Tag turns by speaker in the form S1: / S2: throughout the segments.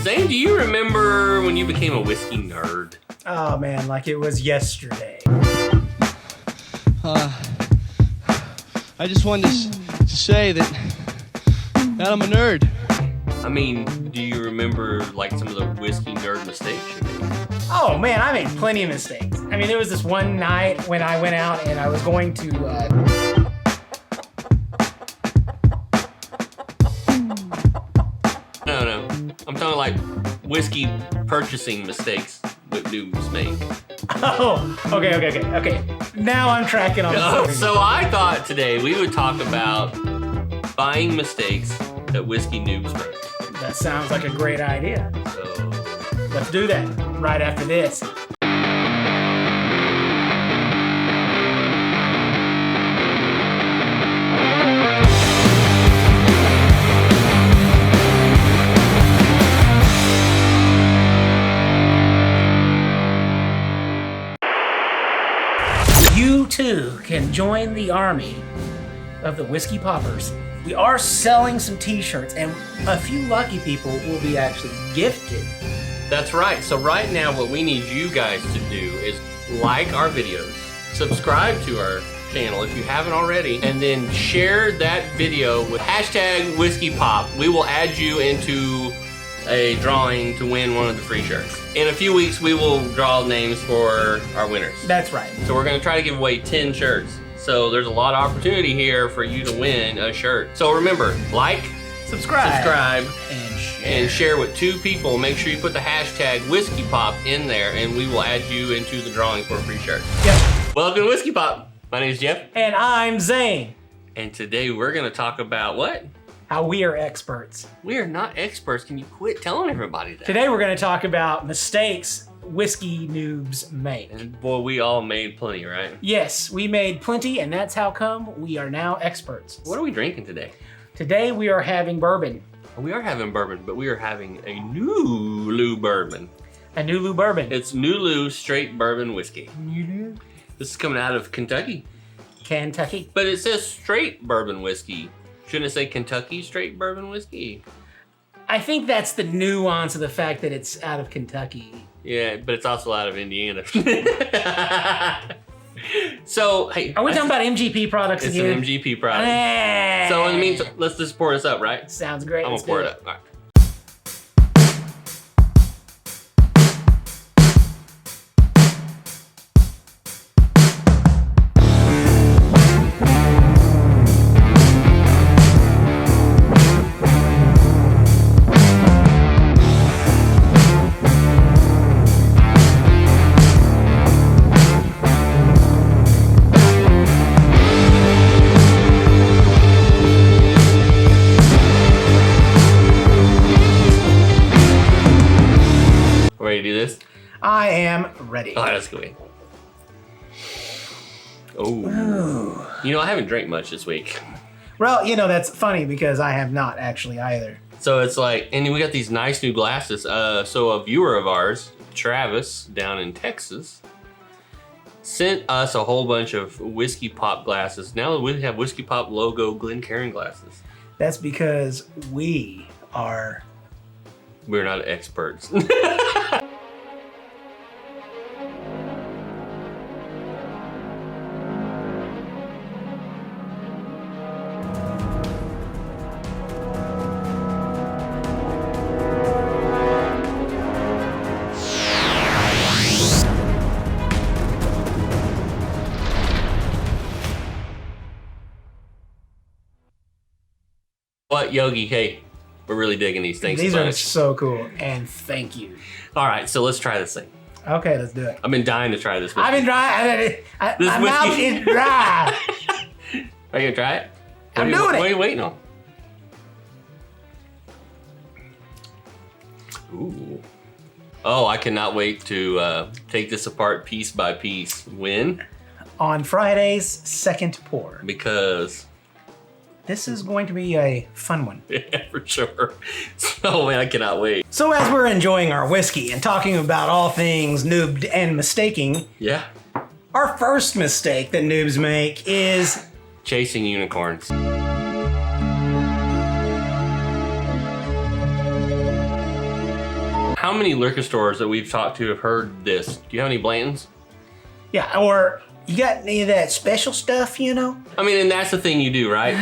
S1: Zane, do you remember when you became a whiskey nerd?
S2: Oh man, like it was yesterday.
S3: I just wanted to say that I'm a nerd.
S1: I mean, do you remember like some of the whiskey nerd mistakes you made?
S2: Oh man, I made plenty of mistakes. I mean, there was this one night when I went out and I was going to
S1: No. I'm talking like whiskey purchasing mistakes that noobs make.
S2: Oh, okay. Now I'm tracking on the story.
S1: So I thought today we would talk about buying mistakes that whiskey noobs make.
S2: That sounds like a great idea.
S1: So
S2: Let's do that right after this. You too can join the army of the Whiskey Poppers. We are selling some t-shirts and a few lucky people will be actually gifted.
S1: that's right. So right now what we need you guys to do is like our videos, subscribe to our channel if you haven't already, and then share that video with hashtag #whiskeypop. We will add you into a drawing to win one of the free shirts. In a few weeks, we will draw names for our winners.
S2: That's right.
S1: So we're gonna try to give away 10 shirts. So there's a lot of opportunity here for you to win a shirt. So remember, like, subscribe, and share with 2 people. Make sure you put the hashtag #whiskeypop in there and we will add you into the drawing for a free shirt.
S2: Yep.
S1: Welcome to Whiskey Pop. My name is Jeff.
S2: And I'm Zane.
S1: And today we're gonna talk about what?
S2: How we are experts.
S1: We are not experts. Can you quit telling everybody that?
S2: Today we're going to talk about mistakes whiskey noobs make.
S1: And boy, we all made plenty, right?
S2: Yes, we made plenty, and that's how come we are now experts.
S1: What are we drinking today?
S2: Today we are having bourbon.
S1: We are having bourbon, but we are having a Nulu bourbon.
S2: A Nulu bourbon.
S1: It's Nulu straight bourbon whiskey.
S2: Nulu.
S1: This is coming out of Kentucky.
S2: Kentucky.
S1: But it says straight bourbon whiskey. Shouldn't it say Kentucky straight bourbon whiskey?
S2: I think that's the nuance of the fact that it's out of Kentucky.
S1: Yeah, but it's also out of Indiana. So, hey.
S2: Are we talking about MGP products
S1: it's
S2: again?
S1: an MGP product.
S2: Hey.
S1: So in the meantime, let's just pour this up, right?
S2: Sounds great.
S1: I'm gonna
S2: Let's
S1: pour
S2: do
S1: it up. All right. Ready to do this?
S2: I am ready.
S1: All right, let's go in. Oh. You know, I haven't drank much this week.
S2: Well, you know, that's funny because I have not actually either.
S1: So it's like, and we got these nice new glasses. So a viewer of ours, Travis, down in Texas, sent us a whole bunch of Whiskey Pop glasses. Now we have Whiskey Pop logo Glencairn glasses.
S2: That's because we're
S1: not experts. What, Yogi? Hey, we're really digging these things.
S2: These are so cool, and thank you.
S1: All right, so let's try this thing.
S2: Okay, let's do it.
S1: I've been dying to try this.
S2: I've been dry. My mouth is dry.
S1: Are you gonna try it?
S2: I'm doing it.
S1: What are you waiting on? Ooh. Oh, I cannot wait to take this apart piece by piece. When?
S2: On Friday's second pour.
S1: Because
S2: this is going to be a fun one.
S1: Yeah, for sure. So, man, I cannot wait.
S2: So as we're enjoying our whiskey and talking about all things noobed and mistaking,
S1: Yeah.
S2: our first mistake that noobs make is
S1: Chasing unicorns. how many liquor stores that we've talked to have heard this? Do you have any Blantons?
S2: Yeah, or you got any of that special stuff, you know?
S1: I mean, and that's the thing you do, right?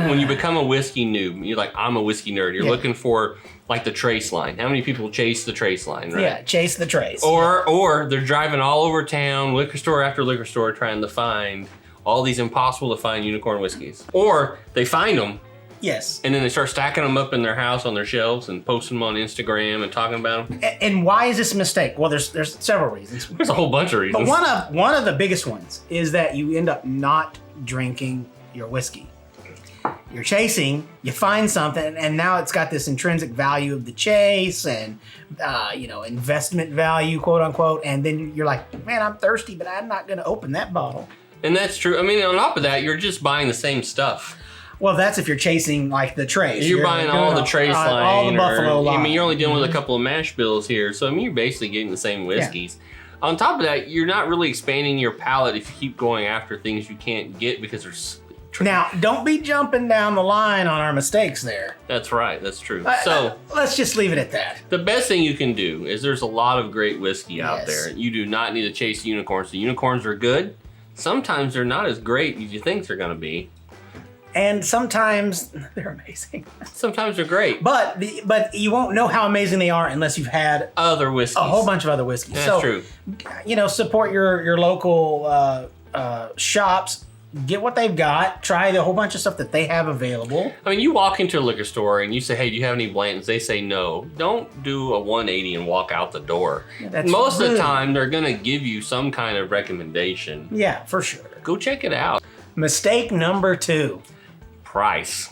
S1: When you become a whiskey noob, you're like, I'm a whiskey nerd. You're looking for like the trace line. How many people chase the trace line, right?
S2: Yeah, chase the trace.
S1: Or they're driving all over town, liquor store after liquor store, trying to find all these impossible to find unicorn whiskeys. Or they find them.
S2: Yes.
S1: And then they start stacking them up in their house on their shelves and posting them on Instagram and talking about them.
S2: And why is this a mistake? Well, there's several reasons.
S1: There's a whole bunch of reasons.
S2: But one of the biggest ones is that you end up not drinking your whiskey. You're chasing, you find something, and now it's got this intrinsic value of the chase and, investment value, quote unquote. And then you're like, man, I'm thirsty, but I'm not going to open that bottle.
S1: And that's true. I mean, on top of that, you're just buying the same stuff.
S2: Well, that's if you're chasing like the trace.
S1: You're buying all the trace line.
S2: All the Buffalo line.
S1: I mean, you're only dealing with a couple of mash bills here. So, I mean, you're basically getting the same whiskeys. Yeah. On top of that, you're not really expanding your palate if you keep going after things you can't get because there's...
S2: Now, don't be jumping down the line on our mistakes there.
S1: That's right. That's true.
S2: Let's just leave it at that.
S1: The best thing you can do is there's a lot of great whiskey out there. You do not need to chase unicorns. The unicorns are good. Sometimes they're not as great as you think they're going to be.
S2: And sometimes they're amazing.
S1: Sometimes they're great.
S2: But you won't know how amazing they are unless you've had
S1: other whiskeys.
S2: A whole bunch of other whiskeys.
S1: That's true.
S2: Support your local shops. Get what they've got. Try the whole bunch of stuff that they have available.
S1: I mean, you walk into a liquor store and you say, hey, do you have any Blantons? They say no. Don't do a 180 and walk out the door. Yeah, most of the time, they're going to give you some kind of recommendation.
S2: Yeah, for sure.
S1: Go check it out.
S2: Mistake number 2.
S1: Price.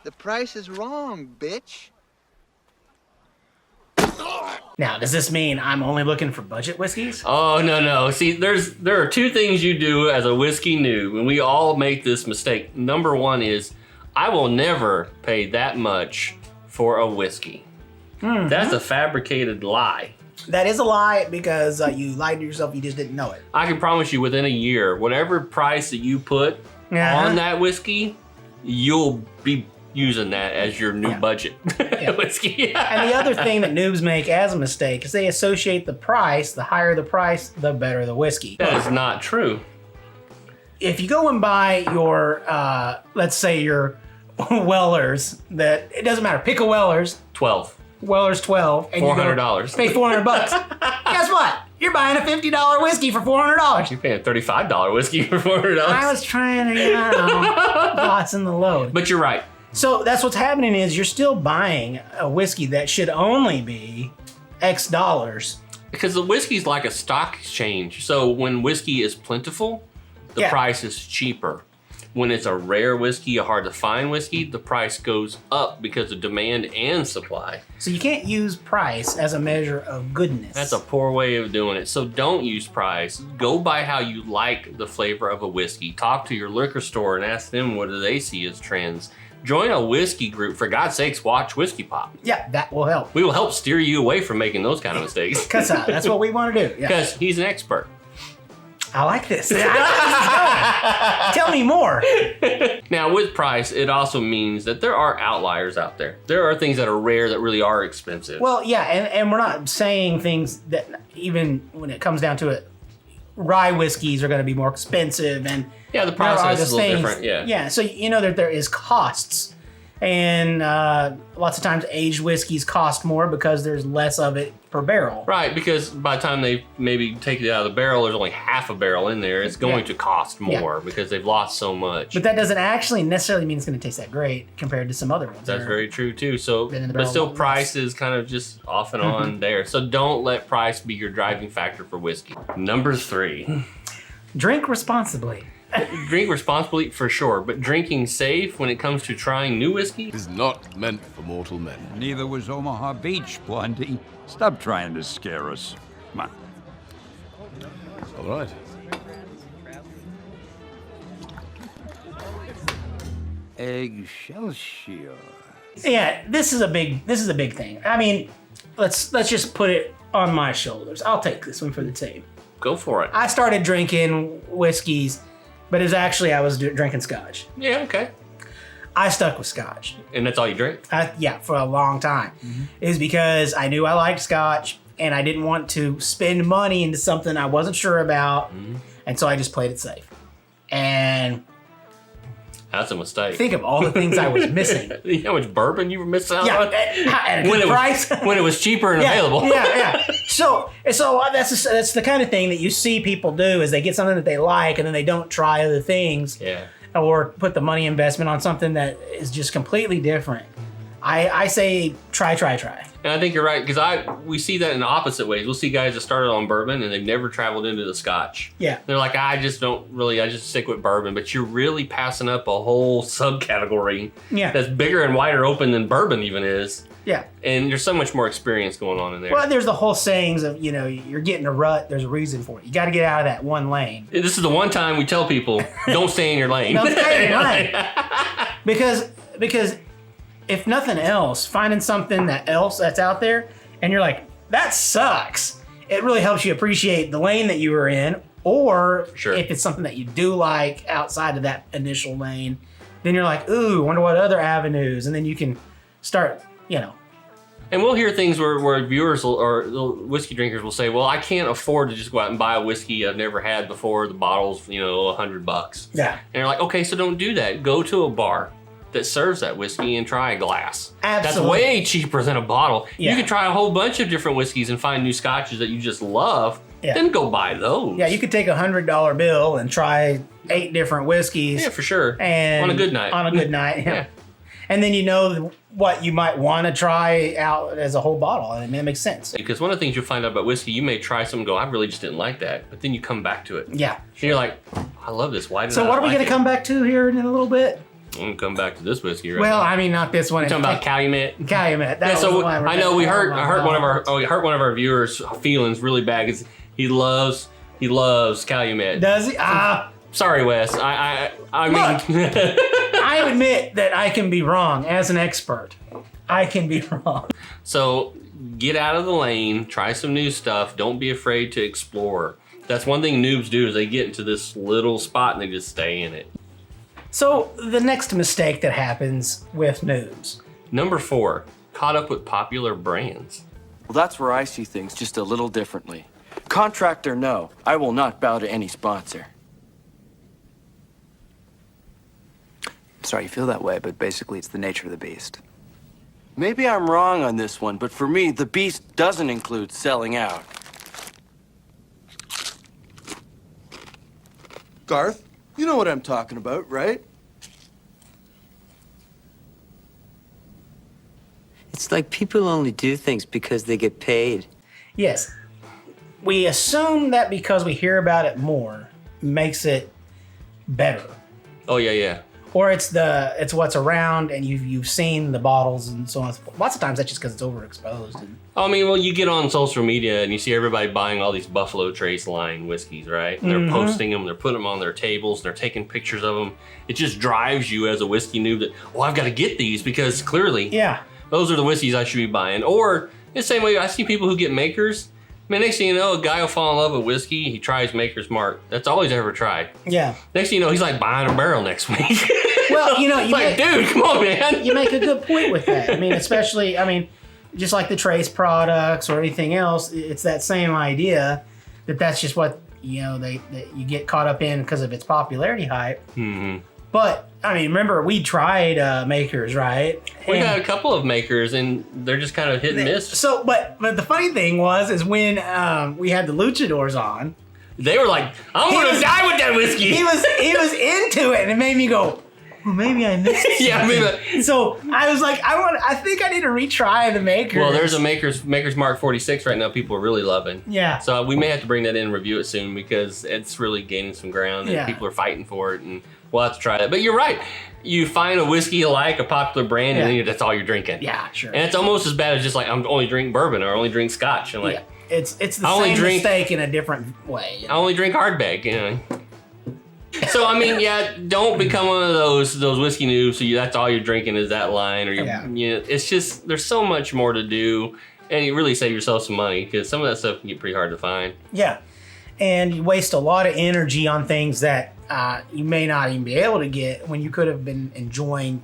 S4: The price is wrong, bitch.
S2: Now, does this mean I'm only looking for budget whiskeys?
S1: Oh, no. See, there are 2 things you do as a whiskey noob, and we all make this mistake. Number 1 is, I will never pay that much for a whiskey. Mm-hmm. That's a fabricated lie.
S2: That is a lie because you lied to yourself. You just didn't know it.
S1: I can promise you within a year, whatever price that you put on that whiskey, you'll be using that as your new budget whiskey.
S2: And the other thing that noobs make as a mistake is they associate the price. The higher the price, the better the whiskey.
S1: That is not true.
S2: If you go and buy your, let's say your Wellers, that it doesn't matter. Pick a Wellers.
S1: 12.
S2: Weller's 12. And
S1: $400.
S2: Pay $400. Guess what? You're buying a $50 whiskey for $400.
S1: You're paying a $35 whiskey for $400.
S2: I was trying to, lots in the load.
S1: But you're right.
S2: So that's what's happening is you're still buying a whiskey that should only be X dollars.
S1: Because the whiskey's like a stock exchange. So when whiskey is plentiful, the price is cheaper. When it's a rare whiskey, a hard to find whiskey, the price goes up because of demand and supply.
S2: So you can't use price as a measure of goodness.
S1: That's a poor way of doing it. So don't use price. Go by how you like the flavor of a whiskey. Talk to your liquor store and ask them what do they see as trends. Join a whiskey group. For God's sakes, watch Whiskeypop.
S2: Yeah, that will help.
S1: We will help steer you away from making those kind of mistakes.
S2: Because that's what we want to do.
S1: Because he's an expert.
S2: I like this. Tell me more.
S1: Now, with price, it also means that there are outliers out there. There are things that are rare that really are expensive.
S2: Well, yeah, and we're not saying things that even when it comes down to it, rye whiskeys are going to be more expensive, and
S1: the process is a little different.
S2: Yeah. So that there is costs, and lots of times aged whiskeys cost more because there's less of it per barrel.
S1: Right, because by the time they maybe take it out of the barrel, there's only half a barrel in there. It's going to cost more because they've lost so much.
S2: But that doesn't actually necessarily mean it's going to taste that great compared to some other ones.
S1: That's very true too. So, but still, price is kind of just off and on there. So don't let price be your driving factor for whiskey. Number 3,
S2: drink responsibly.
S1: Drink responsibly for sure, but drinking safe when it comes to trying new whiskey
S5: is not meant for mortal men.
S6: Neither was Omaha Beach, Blondie. Stop trying to scare us. Come on.
S5: All right.
S6: Excelsior.
S2: Yeah, this is a big thing. I mean, let's just put it on my shoulders. I'll take this one for the team.
S1: Go for it.
S2: I started drinking whiskeys, but it was actually I was drinking scotch.
S1: Yeah, okay.
S2: I stuck with Scotch.
S1: And that's all you drink?
S2: Yeah, for a long time. Is because I knew I liked Scotch and I didn't want to spend money into something I wasn't sure about. And so I just played it safe. And
S1: that's a mistake.
S2: think of all the things I was missing.
S1: You know how much bourbon you were missing out on?
S2: At a good price.
S1: When it was cheaper and available.
S2: Yeah. So that's the kind of thing that you see people do is they get something that they like and then they don't try other things.
S1: Yeah.
S2: Or put the money investment on something that is just completely different. I say try.
S1: And I think you're right, because we see that in the opposite ways. We'll see guys that started on bourbon and they've never traveled into the Scotch.
S2: Yeah.
S1: They're like, I just stick with bourbon. But you're really passing up a whole subcategory that's bigger and wider open than bourbon even is.
S2: Yeah.
S1: And there's so much more experience going on in there.
S2: Well, there's the whole sayings of, you're getting a rut, there's a reason for it. You got to get out of that one lane.
S1: This is the one time we tell people, don't stay in your lane.
S2: Don't stay in your lane. Because if nothing else, finding something else that's out there and you're like, that sucks. It really helps you appreciate the lane that you were in. Or if it's something that you do like outside of that initial lane, then you're like, ooh, wonder what other avenues. And then you can start,
S1: And we'll hear things where viewers or whiskey drinkers will say, well, I can't afford to just go out and buy a whiskey I've never had before. The bottle's, $100.
S2: Yeah.
S1: And you're like, okay, so don't do that. Go to a bar that serves that whiskey and try a glass.
S2: Absolutely.
S1: That's way cheaper than a bottle.
S2: Yeah.
S1: You can try a whole bunch of different whiskeys and find new scotches that you just love.
S2: Yeah.
S1: Then go buy those.
S2: Yeah, you could take $100 bill and try 8 different whiskeys.
S1: Yeah, for sure.
S2: And
S1: on a good night.
S2: On a good night, yeah. And then you know what you might want to try out as a whole bottle. I mean, it makes sense.
S1: Because one of the things you'll find out about whiskey, you may try some and go, I really just didn't like that. But then you come back to it.
S2: Yeah.
S1: And you're like, I love this. Why did I
S2: So what are we
S1: like
S2: going to come back to here in a little bit?
S1: I'm going to come back to this whiskey right
S2: Well,
S1: now.
S2: I mean, not this one.
S1: You're talking about Calumet?
S2: Calumet.
S1: Yeah, so I know we hurt one of our viewers' feelings really bad because he loves Calumet.
S2: Does he?
S1: Sorry, Wes. I mean,
S2: I admit that I can be wrong as an expert. I can be wrong.
S1: So get out of the lane, try some new stuff. Don't be afraid to explore. That's one thing noobs do is they get into this little spot and they just stay in it.
S2: So the next mistake that happens with noobs.
S1: Number 4, caught up with popular brands.
S7: Well, that's where I see things just a little differently. Contract or no, I will not bow to any sponsor.
S8: Sorry you feel that way, but basically it's the nature of the beast.
S7: Maybe I'm wrong on this one, but for me, the beast doesn't include selling out. Garth, you know what I'm talking about, right?
S9: It's like people only do things because they get paid.
S2: Yes. We assume that because we hear about it more makes it better.
S1: Oh yeah.
S2: Or it's what's around and you've seen the bottles and so on. Lots of times that's just because it's overexposed.
S1: I mean, well, you get on social media and you see everybody buying all these Buffalo Trace line whiskeys, right? And they're posting them, they're putting them on their tables, they're taking pictures of them. It just drives you as a whiskey noob that, I've got to get these because clearly those are the whiskeys I should be buying. Or the same way I see people who get makers. Man, next thing you know, a guy will fall in love with whiskey. He tries Maker's Mark. That's all he's ever tried.
S2: Yeah.
S1: Next thing you know, he's like buying a barrel next week.
S2: Well,
S1: dude, come on, man.
S2: You make a good point with that. I mean, especially, just like the Trace products or anything else, it's that same idea that's just what, that you get caught up in because of its popularity hype.
S1: Mm-hmm.
S2: But, remember, we tried Makers, right?
S1: We got a couple of Makers, and they're just kind of hit and miss.
S2: So, but the funny thing is when we had the Luchadors on,
S1: they were like, I'm going to die with that whiskey.
S2: He was into it, and it made me go, well, maybe I missed it.
S1: Yeah,
S2: so I was like, I think I need to retry the Makers.
S1: Well, there's a Maker's Mark 46 right now people are really loving.
S2: Yeah.
S1: So we may have to bring that in and review it soon because it's really gaining some ground and people are fighting for it, and we'll have to try that. But you're right. You find a whiskey you like, a popular brand, and then that's all you're drinking.
S2: Yeah, sure.
S1: And it's almost as bad as just like, I'm only drinking bourbon or I only drink scotch. And like,
S2: it's the same mistake in a different way.
S1: I only drink hardbake, So don't become one of those whiskey noobs. So that's all you're drinking is that line, or it's just there's so much more to do, and you really save yourself some money because some of that stuff can get pretty hard to find.
S2: Yeah, and you waste a lot of energy on things that you may not even be able to get when you could have been enjoying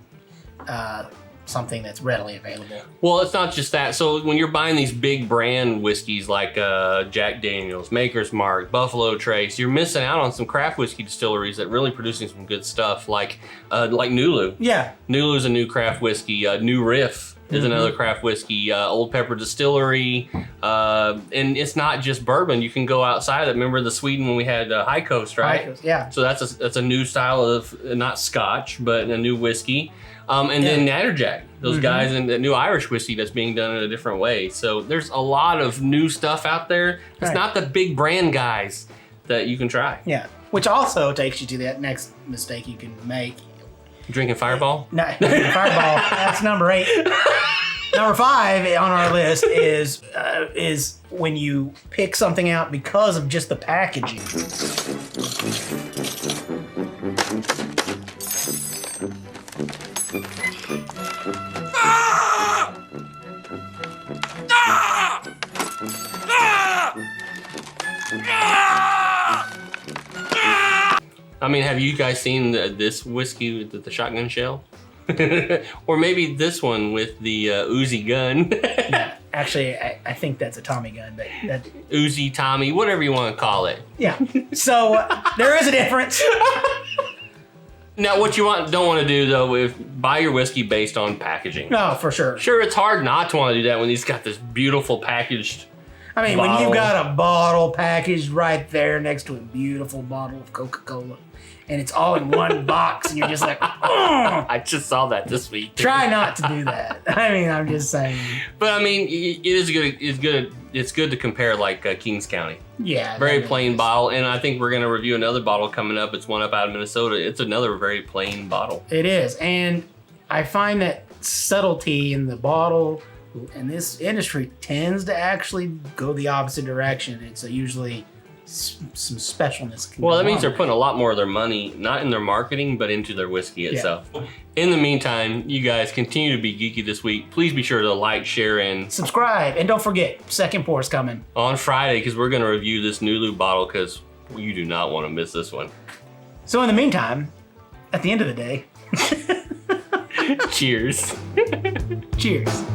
S2: something that's readily available.
S1: Well, it's not just that. So when you're buying these big brand whiskeys like Jack Daniel's, Maker's Mark, Buffalo Trace, you're missing out on some craft whiskey distilleries that really producing some good stuff, like Nulu.
S2: Yeah.
S1: Nulu's a new craft whiskey. New Riff is another craft whiskey. Old Pepper Distillery, and it's not just bourbon. You can go outside of it. Remember the Sweden when we had High Coast, right?
S2: High Coast, yeah.
S1: So that's a new style of not Scotch, but a new whiskey. And then Natterjack, those guys in the new Irish whiskey that's being done in a different way. So there's a lot of new stuff out there. It's not the big brand guys that you can try.
S2: Yeah, which also takes you to that next mistake you can make.
S1: Drinking Fireball?
S2: No, Fireball. That's number 8. Number 5 on our list is when you pick something out because of just the packaging.
S1: I mean, have you guys seen this whiskey with the shotgun shell? Or maybe this one with the Uzi gun.
S2: Actually, I think that's a Tommy gun, but that
S1: Uzi, Tommy, whatever you want to call it.
S2: Yeah. So there is a difference.
S1: Now, what you don't want to do though is buy your whiskey based on packaging.
S2: No, for sure.
S1: Sure, it's hard not to want to do that when he's got this beautiful packaged.
S2: I mean,
S1: bottle.
S2: when you've got a bottle packaged right there next to a beautiful bottle of Coca-Cola, and it's all in one box, and you're just like, oh!
S1: I just saw that this week.
S2: Try not to do that. I mean, I'm just saying.
S1: But I mean, it is good. It's good. It's good to compare like Kings County.
S2: Yeah.
S1: Very plain bottle, and I think we're gonna review another bottle coming up. It's one up out of Minnesota. It's another very plain bottle.
S2: It is, and I find that subtlety in the bottle in this industry tends to actually go the opposite direction. It's usually some specialness.
S1: Well, that means they're putting a lot more of their money, not in their marketing, but into their whiskey itself. In the meantime, you guys continue to be geeky this week. Please be sure to like, share, and
S2: subscribe. And don't forget, second pour is coming
S1: on Friday, because we're going to review this Nulu bottle, because you do not want to miss this one.
S2: So in the meantime, at the end of the day,
S1: cheers.
S2: Cheers.